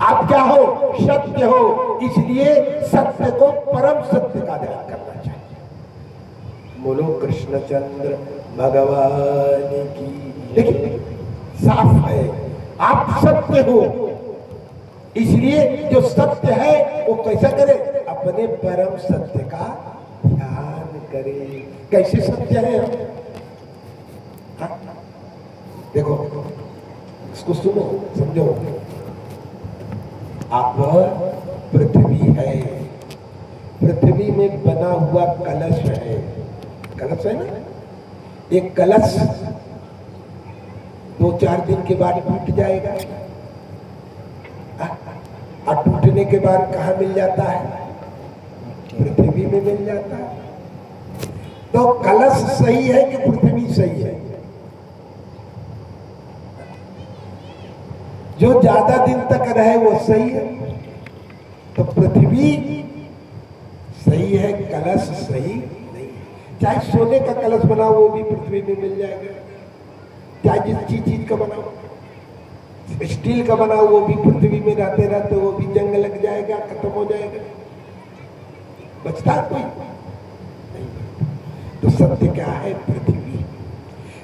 आप क्या हो? सत्य हो। इसलिए सत्य को परम सत्य का ध्यान करना चाहिए। बोलो कृष्णचंद्र भगवान की। देखिए साफ है, आप सत्य हो, इसलिए जो सत्य है वो कैसा करे? अपने परम सत्य का ध्यान करे। कैसे सत्य है? देखो इसको सुनो, समझो। आप पृथ्वी है, पृथ्वी में बना हुआ कलश है, कलश है ना? एक कलश 2-4 दिन के बाद टूट जाएगा, और टूटने के बाद कहाँ मिल जाता है? पृथ्वी में मिल जाता है। तो कलश सही है कि पृथ्वी सही है? जो ज्यादा दिन तक रहे वो सही है। तो पृथ्वी सही है, कलश सही नहीं है। चाहे सोने का कलश बनाओ वो भी पृथ्वी में मिल जाएगा, चाहे जिस चीज का बनाओ, स्टील का बनाओ वो भी पृथ्वी में रहते रहते वो भी जंग लग जाएगा, खत्म हो जाएगा, बचता है कोई नहीं। तो सत्य क्या है? पृथ्वी।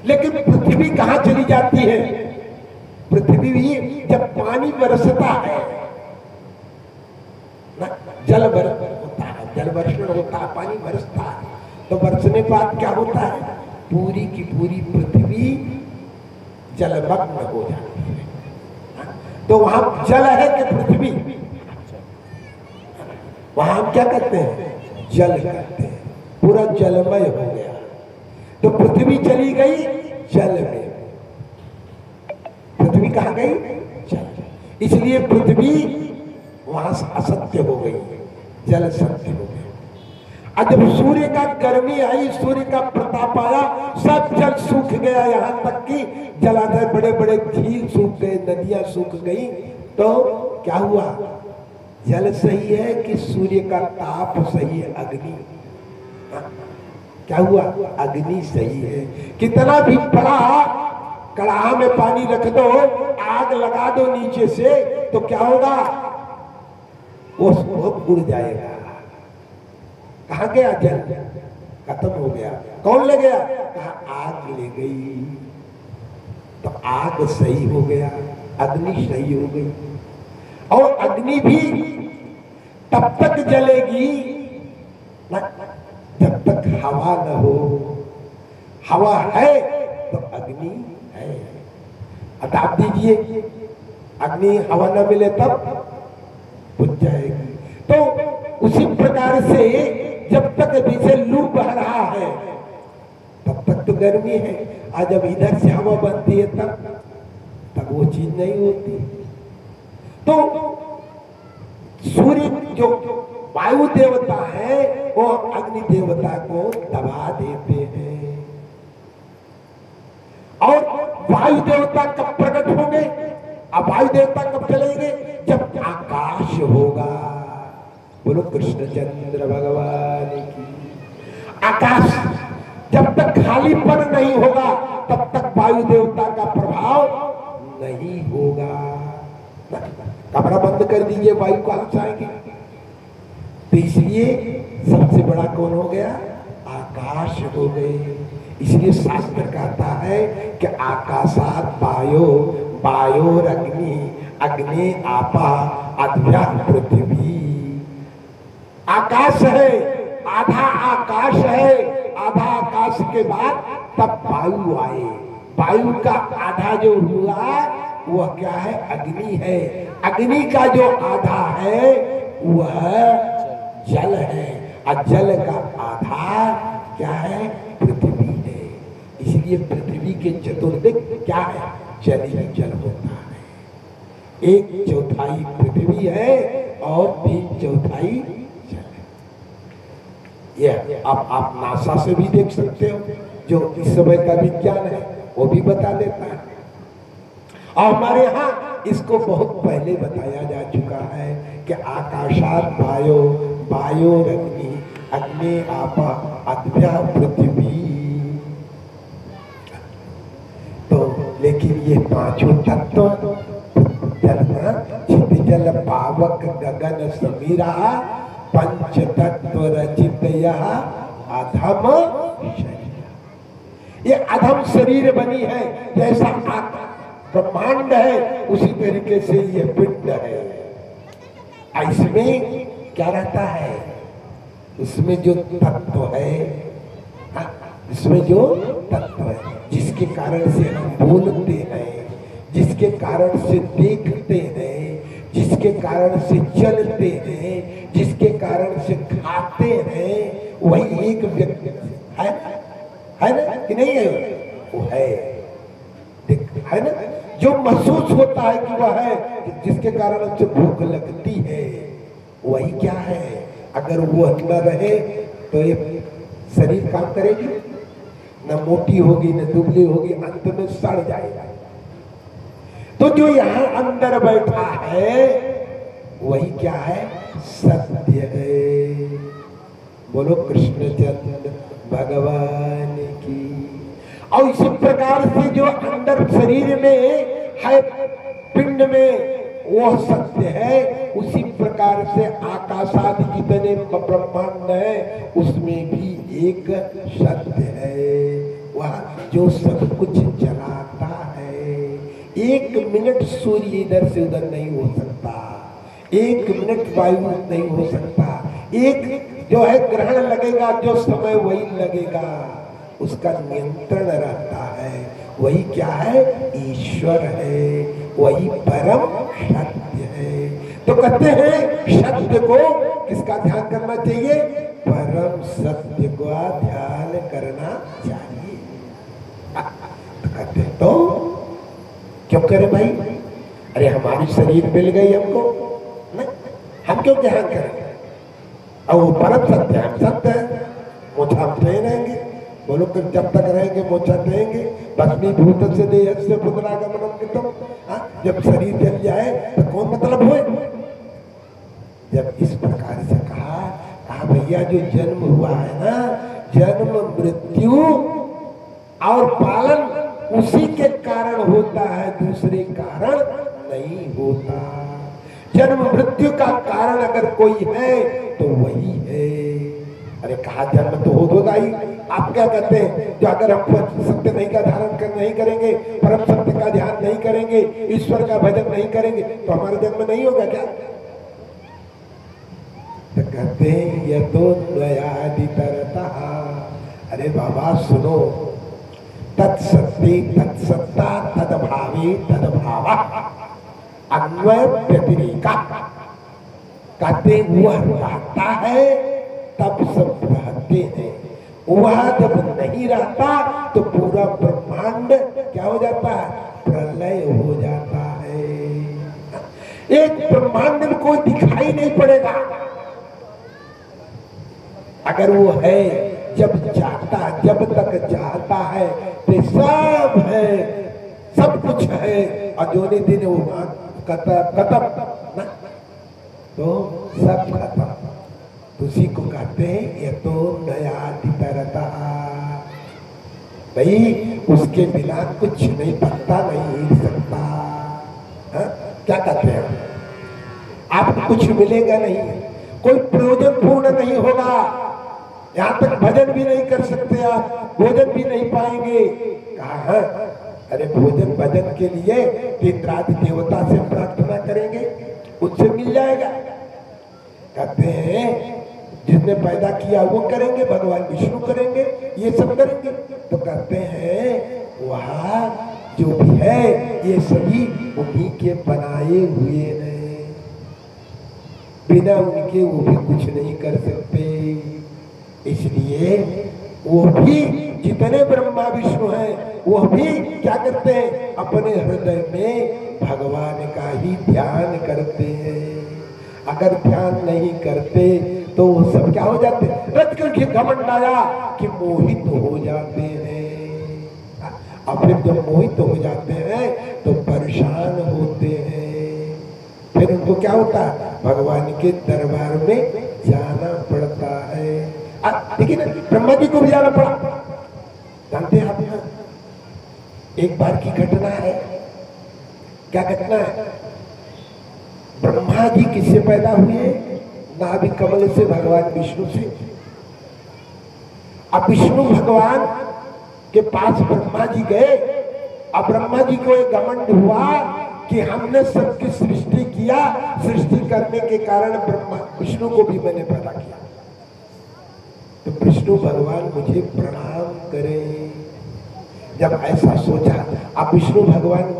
लेकिन पृथ्वी कहां चली जाती है? पृथ्वी भी जब पानी बरसता है ना, जल होता है, जल वर्षण होता है, पानी बरसता है, तो बरसने के बाद क्या होता है? पूरी की पूरी पृथ्वी जलमग्न हो जाती है। तो वहां जल है कि पृथ्वी? वहां हम क्या करते हैं? जल करते हैं, पूरा जलमय हो गया। तो पृथ्वी चली गई जल में, पृथ्वी कहां गई? जल। इसलिए पृथ्वी वहां से असत्य हो गई, जल सत्य हो गया। और जब सूर्य का गर्मी आई, सूर्य का प्रताप आया, सब जल सूख गया, यहां तक कि जलाशय, बड़े बड़े झील सूख गए, नदियां सूख गई। तो क्या हुआ? जल सही है कि सूर्य का ताप सही है? अग्नि। क्या हुआ? अग्नि सही है। कितना भी बड़ा कड़ाहा में पानी रख दो, आग लगा दो नीचे से, तो क्या होगा? वो उड़ जाएगा। कहां गया जल? खत्म हो गया। कौन ले गया? कहा आग ले गई। तो आग सही हो गया, अग्नि सही हो गई। और अग्नि भी तब तक जलेगी जब तक हवा न हो। हवा है तो अग्नि है। अब आप दीजिए, अग्नि हवा न मिले तब बुझ जाएगी। तो उसी प्रकार से जब तक जैसे लू बह रहा है तब तक तो गर्मी है, आज जब इधर से हवा बनती है तब वो चीज नहीं होती। तो सूर्य जो वायु देवता है वो अग्नि देवता को दबा देते हैं। और वायु देवता कब प्रकट होंगे? अब वायु देवता कब चलेंगे? जब आकाश होगा। बोलो कृष्णचंद्र भगवान की। आकाश जब तक खालीपन नहीं होगा तब तक वायु देवता का प्रभाव नहीं होगा। कमरा बंद कर दीजिए, वायु कहां से आएगी? तो इसलिए सबसे बड़ा कौन हो गया? आकाश हो गए। इसलिए शास्त्र कहता है कि आकाशात वायो, वायोरग्नि, अग्नि आपा, अद्भ्या पृथ्वी। आकाश है, आधा आकाश है, आधा आकाश के बाद तब वायु आए। वायु का आधा जो हुआ वह क्या है? अग्नि है। अग्नि का जो आधा है वह जल है, और जल का आधा क्या है? पृथ्वी है। इसलिए पृथ्वी के चतुर्दिक क्या है? जल ही जल होता है। 1/4 पृथ्वी है और 3/4 जल है। ये आप नासा से भी देख सकते हो, जो इस समय का विज्ञान है वो भी बता देता है। और हमारे यहाँ इसको बहुत पहले बताया जा चुका है कि आकाशात वायो, वायोरग्नि, अग्नि आपा, अद्भ्या पृथ्वी। तो लेकिन ये पांचों तत्व जल जल पावक गगन समीरा, पंच तत्व रचित यह अधम शरीर। ये अधम शरीर बनी है, जैसा ब्रह्मांड है उसी तरीके से ये पिंड है। इसमें क्या रहता है? इसमें जो तत्व है, इसमें जो तत्व है जिसके कारण से हम बोलते हैं, जिसके कारण से देखते हैं, जिसके कारण से चलते हैं, जिसके कारण से खाते हैं, वही एक व्यक्ति है ना कि नहीं है? वो है, है ना? जो महसूस होता है कि वह है, जिसके कारण उसे भूख लगती है, वही क्या है? अगर वो न रहे तो ये शरीर काम करेगी? न मोटी होगी न दुबली होगी, अंत में सड़ जाएगा। तो जो यहाँ अंदर बैठा है वही क्या है? सत्य है। बोलो कृष्णचंद्र भगवान की। और इसी प्रकार से जो अंदर शरीर में है, पिंड में, वह सत्य है। उसी प्रकार से आकाशादि जितने ब्रह्मांड है उसमें भी एक सत्य है, वह जो सब कुछ चलाता है। एक मिनट सूर्य इधर से उधर नहीं हो सकता, एक मिनट वायु नहीं हो सकता, एक जो है ग्रहण लगेगा, जो समय वही लगेगा, उसका नियंत्रण रहता है। वही क्या है? ईश्वर है, वही परम सत्य है। तो कहते हैं सत्य को किसका ध्यान करना चाहिए? परम सत्य का ध्यान करना चाहिए। तो कहते तो क्यों करे भाई? अरे हमारी शरीर मिल गई हमको, नहीं हम क्यों ध्यान करेंगे? और वो परम सत्य है, हम सत्य है, मोछा हम रहेंगे। बोलो कि जब तक रहेंगे मोछा रहेंगे। भस्मीभूत से देह से पुनरागमनम कृतम। जब शरीर जल जाए तो कौन मतलब हुए? जब इस प्रकार से कहा भैया जो जन्म हुआ है ना, जन्म मृत्यु और पालन उसी के कारण होता है, दूसरे कारण नहीं होता। जन्म मृत्यु का कारण अगर कोई है तो वही है। अरे कहा जन्म तो होगा ही। आप क्या कहते हैं? जो अगर हम सत्य नहीं का धारण कर नहीं करेंगे, परम सत्य का ध्यान नहीं करेंगे, ईश्वर का भजन नहीं करेंगे तो हमारा जन्म नहीं होगा क्या? तो कहते हैं ये तो द्वयादितरता। अरे बाबा सुनो, तत्सत्य तत्सत्ता तदभावे तदभावा अन्वय व्यतिरेका। कहते वह रहता है तब सब रहते हैं, वह जब नहीं रहता तो पूरा ब्रह्मांड क्या हो जाता है? प्रलय हो जाता है। एक ब्रह्मांड में कोई दिखाई नहीं पड़ेगा। अगर वो है, जब चाहता, जब तक चाहता है तो सब है, सब कुछ है, और जो दिन वो खत्म ना तो सब खत्म। उसी को कहते हैं ये तो नयादितरता। भाई उसके बिना कुछ नहीं बनता, नहीं हिल सकता। क्या कहते हैं? आपको कुछ मिलेगा नहीं, कोई प्रयोजन पूर्ण नहीं होगा। यहाँ तक भजन भी नहीं कर सकते आप, भोजन भी नहीं पाएंगे। कहा अरे भोजन भजन के लिए इंद्रादि देवता से प्रार्थना करेंगे, उससे मिल जाएगा। कहते हैं जिसने पैदा किया वो करेंगे, भगवान विष्णु करेंगे, ये सब करेंगे। तो कहते हैं वहाँ जो भी है ये सभी उन्हीं के बनाए हुए हैं, बिना उनके वो भी कुछ नहीं कर सकते। इसलिए वो भी जितने ब्रह्मा विष्णु हैं वो भी क्या करते हैं? अपने हृदय में भगवान का ही ध्यान करते हैं। अगर ध्यान नहीं करते तो वो सब क्या हो जाते हैं? रच करके घमंड आया कि मोहित हो जाते हैं। और फिर जब मोहित हो जाते हैं तो परेशान होते हैं। फिर उनको क्या होता है? भगवान के दरबार में जाना पड़ता है। देखिए ना, ब्रह्मा जी को भी जाना पड़ा। जानते हैं आप? एक बार की घटना है। क्या घटना है? ब्रह्मा जी किससे पैदा हुए? नाभि कमल से, भगवान विष्णु से। अब विष्णु भगवान के पास ब्रह्मा जी गए। अब ब्रह्मा जी को एक घमंड हुआ कि हमने सबकी सृष्टि किया, सृष्टि करने के कारण ब्रह्मा विष्णु को भी मैंने पैदा किया, तो विष्णु भगवान मुझे प्रणाम करें। जब ऐसा सोचा, अब विष्णु भगवान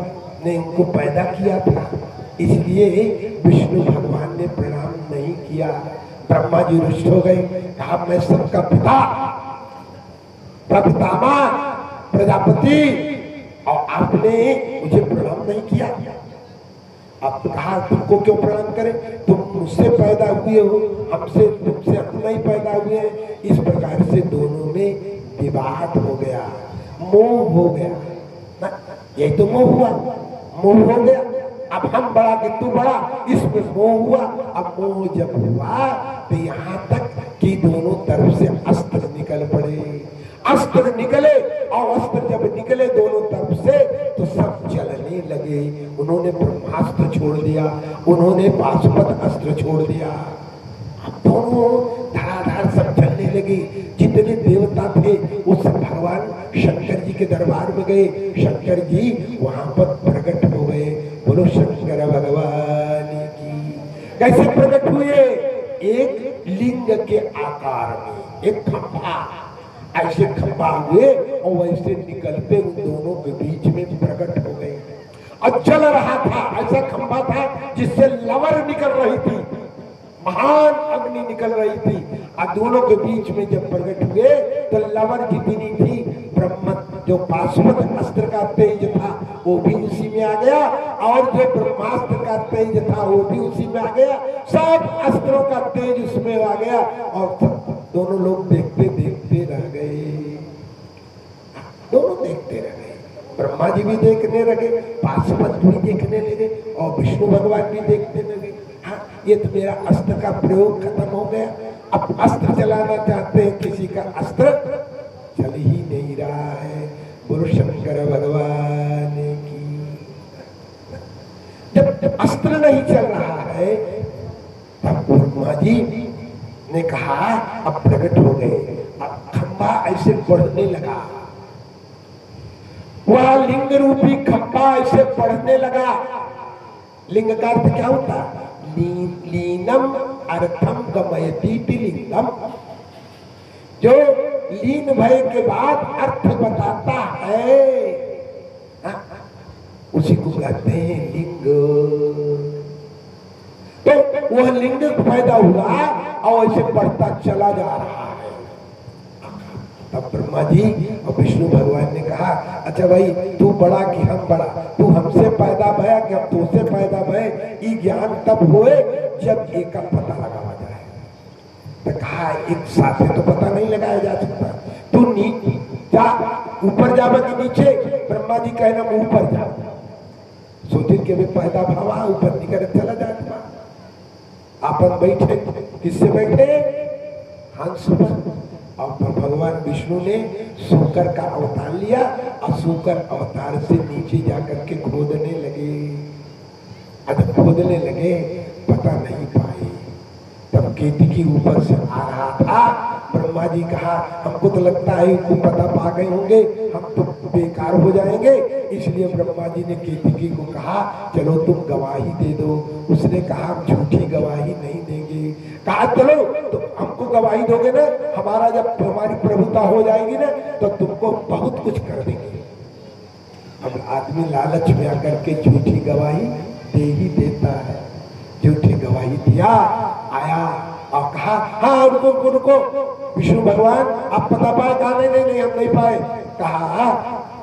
ने उनको पैदा किया था, इसलिए विष्णु भगवान ने प्रणाम नहीं किया। ब्रह्मा जी रुष्ट हो गए, कहा मैं सबका पिता, प्रपितामह, प्रजापति, और आपने मुझे प्रणाम नहीं किया। अब कहा तुमको क्यों प्रणाम करें, तुम मुझसे पैदा हुए हो, हमसे तुमसे हम नहीं पैदा हुए हैं। इस प्रकार से दोनों में विवाद हो गया, मोह हो गया। यही तो मोह हुआ, मोह हो गया। अब हम बड़ा कि तू बड़ा, इसमें मोह हुआ। अब मोह जब हुआ तो यहाँ तक कि दोनों तरफ से अस्त्र निकल पड़े। अस्त्र निकले, और अस्त्र जब निकले दोनों तरफ से तो सब जलने लगे। उन्होंने ब्रह्मास्त्र छोड़ दिया, उन्होंने पाशुपत अस्त्र छोड़ दिया। अब दोनों धड़ाधड़ सब जलने लगे। जितने देवता थे वो सब भगवान शंकर जी के दरबार में गए। शंकर जी वहां पर प्रकट हो गए। बोलो शंकर भगवान की। कैसे प्रकट हुए? एक लिंग के आकार में, एक खंभा, ऐसे खंभा हुए और वैसे निकलते उन दोनों के बीच में प्रकट हो गए। और चल रहा था, ऐसा खंभा था जिससे लवर निकल रही थी, महान अग्नि निकल रही थी। और दोनों के बीच में जब प्रकट हुए तो लवर जितनी थी, ब्रह्म जो पाशुपत अस्त्र का तेज था वो भी उसी में आ गया, और जो ब्रह्मास्त्र का तेज था वो भी उसी में आ गया। सब अस्त्रों का तेज उसमें आ गया, और दोनों लोग देखते देखते रह गए। दोनों देखते रह गए। ब्रह्मा जी भी देखने लगे, पाशुपत भी देखने लगे, और विष्णु भगवान भी देखने लगे। हाँ, ये तो मेरा अस्त्र का प्रयोग खत्म हो गया। अब अस्त्र चलाना चाहते हैं, किसी का अस्त्र चल ही नहीं रहा है। बोलो शंकर भगवान की। जब अस्त्र नहीं चल रहा है तब ब्रह्मा जी ने कहा अब प्रकट हो गए। अब खंभा ऐसे बढ़ने लगा, वह लिंग रूपी खंभा ऐसे बढ़ने लगा। लिंग का अर्थ क्या होता? लीनम अर्थम गमयति लिंगम। जो लीन भय के बाद अर्थ बताता है, उसी को कहते हैं लिंग। तो वह लिंग पैदा हुआ और ऐसे बढ़ता चला जा रहा है। तब ब्रह्मा जी और विष्णु भगवान ने कहा अच्छा भाई, तू बड़ा कि हम बड़ा, तू हमसे पैदा भया कि हम तुझसे पैदा भय? ये ज्ञान तब होए जब एक का पता लगाया जाए। तो कहा एक साथ से तो पता नहीं लगाया जा सकता, तू जा ऊपर जावे कि नीचे? ब्रह्मा जी कहना ऊपर जा। सोचे कि भी पैदा भावा ऊपर निकल चला जाता। आपन बैठे, किससे बैठे? हंस पर। और भगवान विष्णु ने शूकर का अवतार लिया और शूकर अवतार से नीचे जाकर के खोदने लगे। जब खोदने लगे पता नहीं पाए, तब केतकी ऊपर से आ रहा था। ब्रह्मा जी कहा हमको तो लगता है इनको पता पा गए होंगे, हम तो बेकार हो जाएंगे। इसलिए ब्रह्मा जी ने केतकी को कहा चलो तुम गवाही दे दो। उसने कहा हम झूठी गवाही नहीं देंगे। कहा चलो तो हमको गवाही दोगे ना, हमारा जब हमारी प्रभुता हो जाएगी ना तो तुमको बहुत कुछ कर देंगे। अब आदमी लालच में आकर के झूठी गवाही दे ही देता है। झूठी गवाही दिया, आया और कहा हाँ रुको रुको, विष्णु भगवान आप पता पाए? कहा नहीं हम नहीं पाए। कहा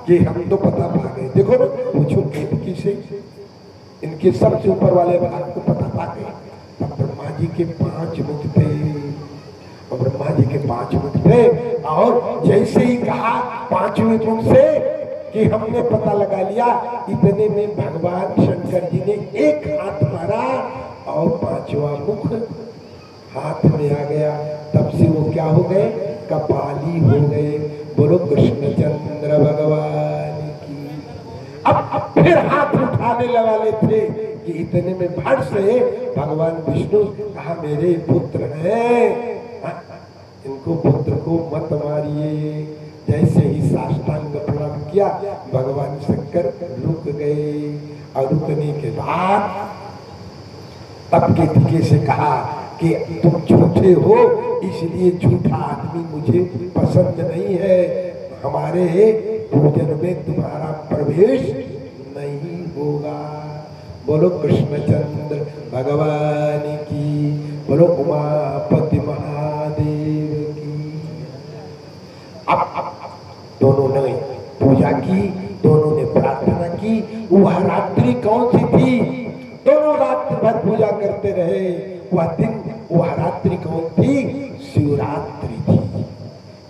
कि हम तो पता पा गए। देखो ना, पूछो केतकी से, इनके सबसे ऊपर वाले आपको पता पा गए। तब ब्रह्मा जी के 5 मुख थे, और ब्रह्मा जी के 5 मुख थे, और जैसे ही कहा 5वें मुख से कि हमने पता लगा लिया, इतने में भगवान शंकर जी ने एक हाथ मारा और 5वां मुख हाथ में आ गया। तब से वो क्या हो गए? कपाली हो गए। बोलो कृष्णचंद्र भगवान की। अब फिर हाथ उठाने वाले थे कि इतने में भट से भगवान विष्णु कहा मेरे पुत्र हैं, इनको पुत्र को मत मारिए। जैसे ही साष्टांग प्रणाम किया भगवान शंकर रुक गए और रुकने के बाद तब केतकी से कहा कि तुम झूठे हो, इसलिए झूठा आदमी मुझे पसंद नहीं है, हमारे भोजन में तुम्हारा प्रवेश नहीं होगा। बोलो कृष्णचंद्र भगवान की, बोलो उमापति महादेव की। अब दोनों ने पूजा की, दोनों ने प्रार्थना की। वह रात्रि कौन सी थी? दोनों रात्रि भर पूजा करते रहे। वह दिन, वह रात्रि कौन थी? शिवरात्रि थी।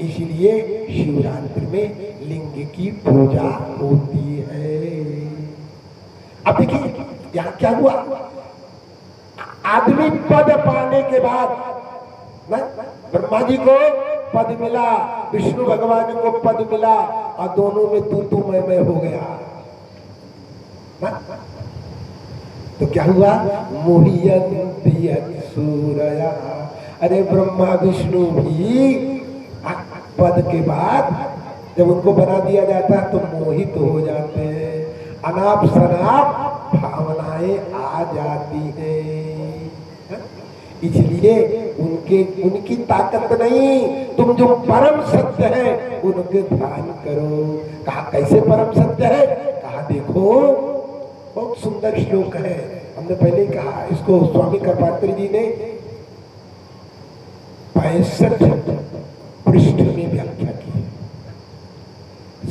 इसलिए शिवरात्रि में लिंग की पूजा होती है। अब देखिए यहाँ क्या हुआ, आदमी पद पाने के बाद ब्रह्मा जी को पद मिला, विष्णु भगवान को पद मिला और दोनों में तू मैं हो गया। तो क्या हुआ? मोहियन सूरया। अरे ब्रह्मा विष्णु भी पद के बाद जब उनको बना दिया जाता है तो मोहित हो जाते हैं, अनाप शनाप भावनाएं आ जाती हैं। इसलिए उनकी ताकत नहीं, तुम जो परम सत्य है उनके ध्यान करो। कहा कैसे परम सत्य है? कहा देखो बहुत सुंदर श्लोक है, हमने पहले ही कहा, इसको स्वामी कृपात्री जी ने 65 पृष्ठ में व्याख्या की,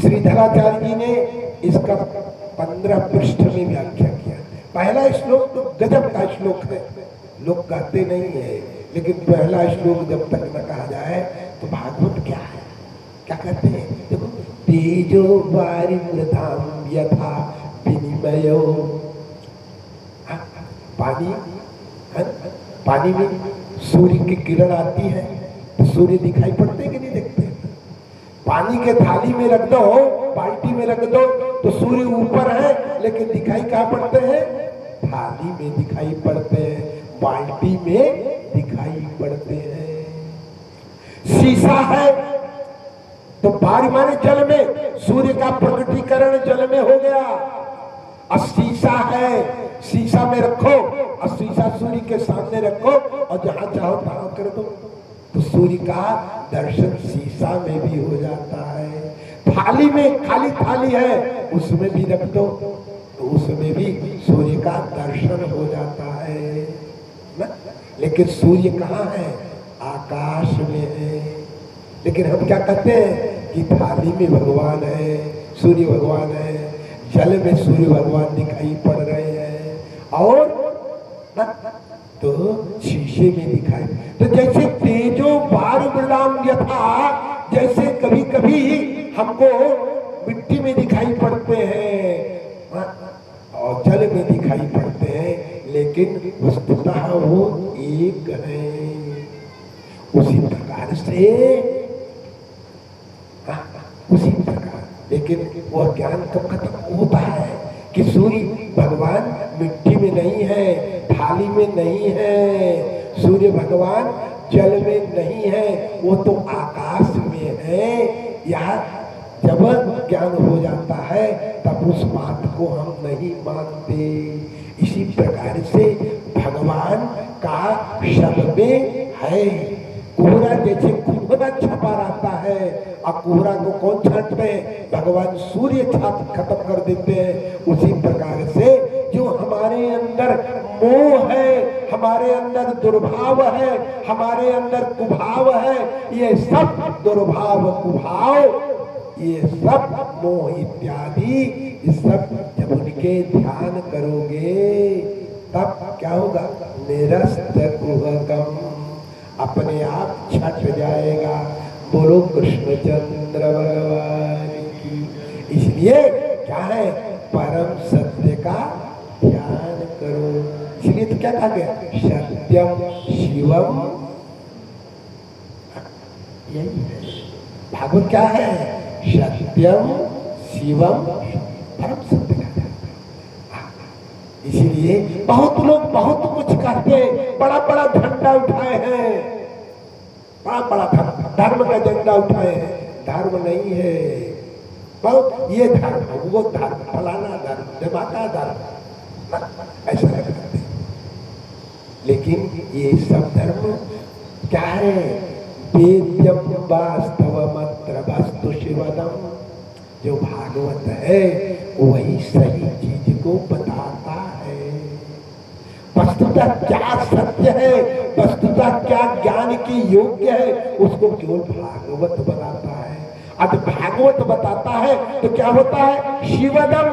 श्रीधराचार्य जी ने इसका 15 पृष्ठ में व्याख्या किया। पहला श्लोक तो गजब का श्लोक है, लोग कहते नहीं है, लेकिन पहला श्लोक जब तक न कहा जाए तो भागवत क्या है, क्या कहते हैं? देखो, तेजो वारिमृताम यथा विनिमयो। पानी में सूर्य की किरण आती है तो सूर्य दिखाई पड़ते कि नहीं दिखते? पानी के थाली में रख दो, बाल्टी में रख दो तो सूर्य ऊपर है, लेकिन दिखाई कहाँ पड़ते हैं? थाली में दिखाई पड़ते हैं, बाल्टी में दिखाई पड़ते हैं। शीशा है तो बारी माने जल में, सूर्य का प्रकटीकरण जल में हो गया। और शीशा है, शीशा में रखो और शीशा सूर्य के सामने रखो और जहां चाहो तहां कर दो तो सूर्य का दर्शन शीशा में भी हो जाता है। थाली में, खाली थाली है उसमें भी रख दो तो उसमें भी सूर्य का दर्शन हो जाता है ना? लेकिन सूर्य कहाँ है? आकाश में है। लेकिन हम क्या कहते हैं कि थाली में भगवान है, सूर्य भगवान है, जल में सूर्य भगवान दिखाई पड़ रहे हैं और तो शीशे में दिखाई। तो जैसे तेजो वारिमृताम यथा, जैसे कभी कभी हमको मिट्टी में दिखाई पड़ते हैं और जल में दिखाई पड़ते हैं, लेकिन वस्तुतः वो एक है। उसी प्रकार से उसी प्रकार, लेकिन वह ज्ञान कब खत्म होता है कि सूर्य भगवान मिट्टी में नहीं है, थाली में नहीं है, सूर्य भगवान जल में नहीं है, वो तो आकाश में है। यह जब ज्ञान हो जाता है तब उस बात को हम नहीं मानते। इसी प्रकार से भगवान का शब्द में है। कोहरा जैसे कोहरा छपा रहता है और कोहरा को कौन छांटते हैं? भगवान सूर्य छाप खत्म कर देते हैं। उसी प्रकार से जो हमारे अंदर मोह है, हमारे अंदर दुर्भाव है, हमारे अंदर कुभाव है, ये सब दुर्भाव कुभाव, ये सब मोह इत्यादि, ये सब जब उनके ध्यान करोगे तब क्या होगा? निरस्त कुहकम, अपने आप छट जाएगा। बोलो कृष्णचंद्र भगवान की। इसलिए क्या है? परम सत्य का ध्यान करो। इसलिए तो क्या कहा गया? सत्यम शिवम, यही है भागवत। क्या है? सत्यम शिवम, परम सत्य का ध्यान। इसीलिए बहुत लोग बहुत कुछ कहते, बड़ा बड़ा झंडा उठाए हैं, बड़ा बड़ा धर्म का झंडा उठाए हैं। धर्म नहीं है, बहुत ये धर्म वो धर्म फलाना धर्म धमाका धर्म ऐसा करते। लेकिन ये सब धर्म क्या है? वेद्यम वास्तवमत्र वस्तु शिवदम। जो भागवत है वही सही चीज को बताता है। वस्तुतः क्या सत्य है, वस्तुतः क्या ज्ञान की योग्य है, उसको केवल भागवत बताता है। अब भागवत बताता है तो क्या होता है? शिवदम,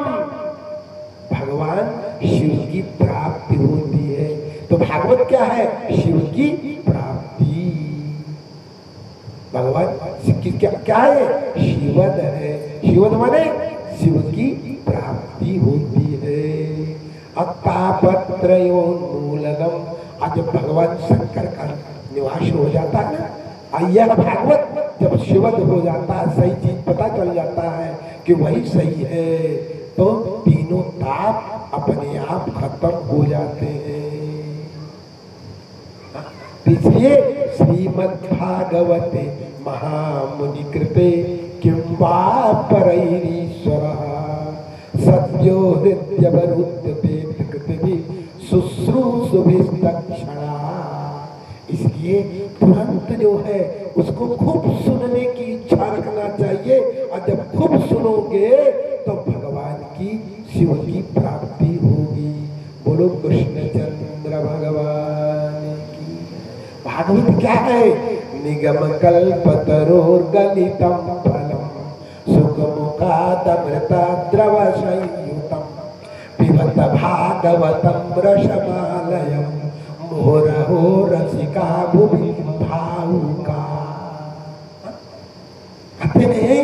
भगवान शिव की प्राप्ति होती है। तो भागवत क्या है? शिव की प्राप्ति। भगवान की क्या है? शिवद है। शिवद माने शिव की प्राप्ति होती है। अत्तापत्रयोन्मूलनम। आज जब भगवान शंकर का निवास हो जाता है ना, यह भागवत जब शिवद हो जाता है, सही चीज पता चल जाता है कि वही सही है, तो तीनों ताप अपने आप खत्म हो जाते हैं। इसलिए श्रीमद्भागवते महामुनि कृते किं वा परैरीश्वरः सद्यो हृद्यवरुध्यते कृतिभिः शुश्रूषुभिस्तक्षणा। इसलिए तुरंत जो है उसको खूब सुनने की इच्छा रखना चाहिए, और जब खूब सुनोगे तो भगवान की शिव की प्राप्ति होगी। बोलो कृष्णचंद्र भगवान की। भागवत क्या है? निगम कल्पतरोर्गलितम फलम सुखमुखादमृता द्रव संयुतम पिबत भागवतम रसमालयम मुहुरहो रसिका भुवि भावुका। कहते हैं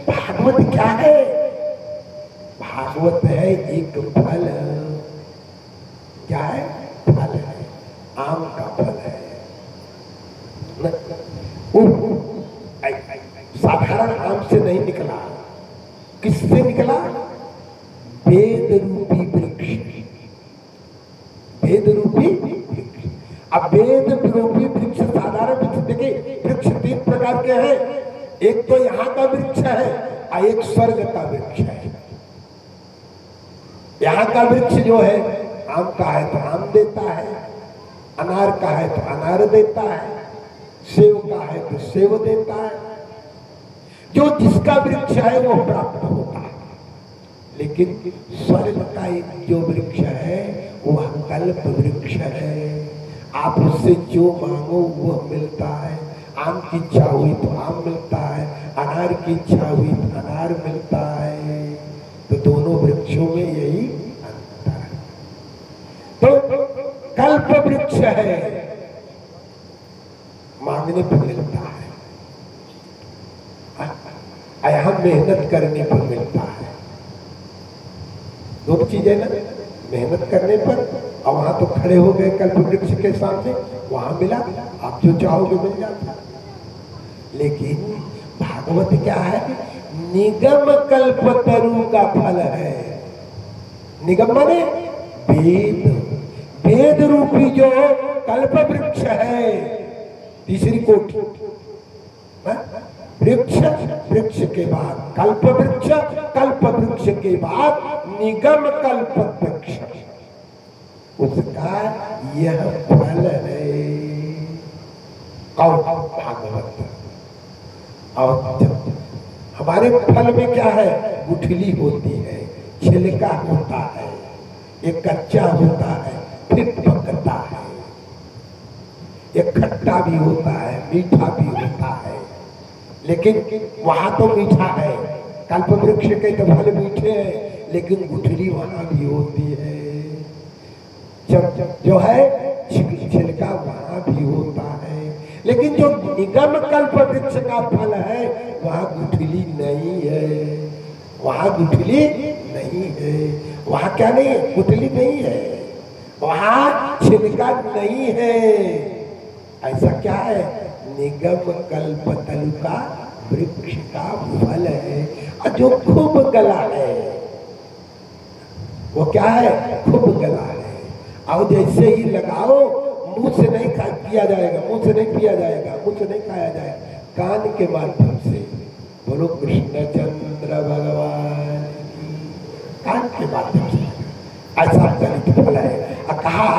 भागवत क्या है? भागवत है एक फल। क्या है? फल है, आम का फल है। साधारण आम से नहीं निकला, किससे निकला? वेद रूपी वृक्ष। वेद रूपी वृक्ष। अब वेद रूपी वृक्ष साधारण वृक्ष, देखिए वृक्ष तीन प्रकार के हैं। एक तो यहाँ का वृक्ष है और एक स्वर्ग का वृक्ष है। यहाँ का वृक्ष जो है आम का है तो आम देता है, अनार का है तो अनार देता है, सेव का है तो सेव देता है। जो जिसका वृक्ष है वो प्राप्त होता है। लेकिन स्वर्ग का एक जो वृक्ष है वह कल्प वृक्ष है। आप उससे जो मांगो वो मिलता है। आम की इच्छा हुई तो आम मिलता है, अनार की इच्छा हुई तो अनार मिलता है। तो दोनों वृक्षों में यही अंतर है। तो कल्प वृक्ष है, मांगने पर मिलता है, यहाँ मेहनत करने पर मिलता है। दो चीजें ना, मेहनत करने पर, और वहां तो खड़े हो गए कल्प वृक्ष के सामने, वहां मिला, आप जो चाहोगे मिल जाता। लेकिन भागवत क्या है? निगम कल्पतरु का फल है। निगम माने वेद, वेद रूपी जो कल्प वृक्ष है, तीसरी कोटि। वृक्ष, वृक्ष के बाद कल्प वृक्ष, कल्प वृक्ष के बाद निगम कल्प वृक्ष, उसका यह फल है। और भागवत, और जब हमारे फल में क्या है? गुठली होती है, छिलका होता है, एक कच्चा होता है, फिर पकता है, एक खट्टा भी होता है, मीठा भी होता है। लेकिन वहां तो मीठा है, कल्प वृक्ष के तो फल मीठे हैं, लेकिन गुठली वहां भी होती है। जो है छिलका वहां भी होता है। लेकिन जो निगम कल्प वृक्ष का फल है वहां गुठली नहीं है, वहां गुठली नहीं है। वहां क्या नहीं है? गुठली नहीं है, वहां छिलका नहीं है। ऐसा क्या है? निगम कल्पतरु का वृक्ष का फल है, और जो खूब गला है। वो क्या है, खूब गला है। और जैसे ही लगाओ, मुंह से नहीं पिया जाएगा, मुंह से नहीं पिया जाएगा, मुंह से नहीं खाया जाएगा, कान के माध्यम से। बोलो कृष्णचंद्र भगवान की, कान के माध्यम से ऐसा दलित फल है। कहा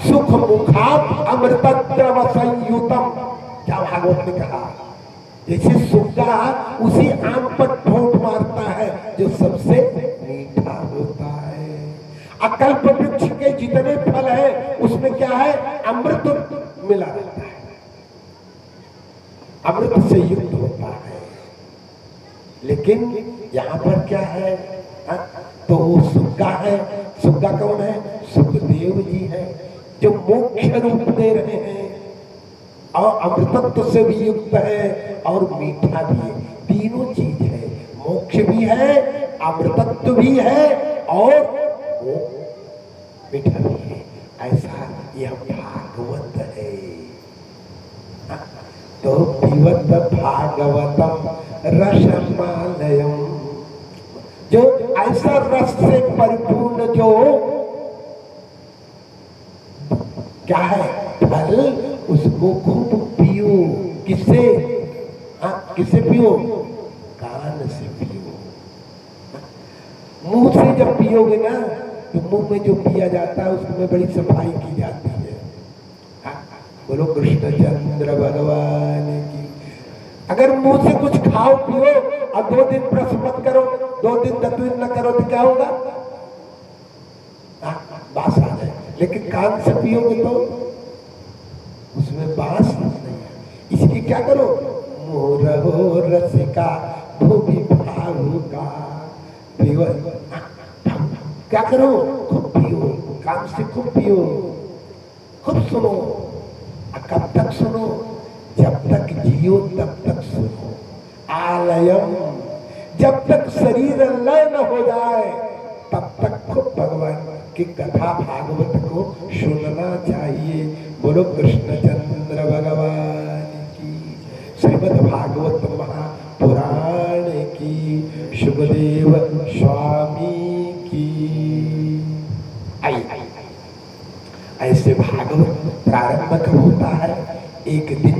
सुख मुखात अमृतद्रव संयुतम, क्या भागवत ने कहा, जैसे सुग्गा उसी आम पर ठोंठ मारता है जो सबसे मीठा होता है। अकल्प वृक्ष के जितने फल है उसमें क्या है, अमृत मिला रहता है, अमृत से युक्त होता है। लेकिन यहाँ पर क्या है, तो वो सुग्गा है। सुग्गा कौन है, सुखदेव जी है, जो मुख्य रूप दे रहे हैं और अमृतत्व से भी युक्त है और मीठा भी है। तीनों चीज है, मोक्ष भी है, अमृतत्व भी है और वो मीठा भी है। ऐसा यह भागवत है। तो पिबत भागवतम रसमालयम, जो ऐसा रस से परिपूर्ण जो क्या है फल, उसको खूब पियो। किससे, किससे पियो, कान से पियो। मुंह से जब पियोगे ना, तो मुंह में जो पिया जाता है उसमें बड़ी सफाई की जाती है। बोलो कृष्णचंद्र भगवान की। अगर मुंह से कुछ खाओ पियो और 2 दिन ब्रश मत करो, 2 दिन दत्तुन न करो, तो क्या होगा, बास आ जाए। लेकिन कान से पियोगे तो उसमें बास नहीं है। इसलिए क्या करो, मोरहो रसिका भूमि भावुका, क्या करो, खूब पियो, कान से खूब पियो, खूब सुनो। कब तक सुनो, जब तक जियो तब तक सुनो। आलयम, जब तक शरीर लय न हो जाए तब तक खूब भगवान की कथा भागवत को सुनना चाहिए। बोलो कृष्णचंद्र भगवान की। श्रीमद् भागवत महापुराण की, सुखदेव स्वामी की। ऐसे भागवत प्रारंभ कब होता है, एक दिन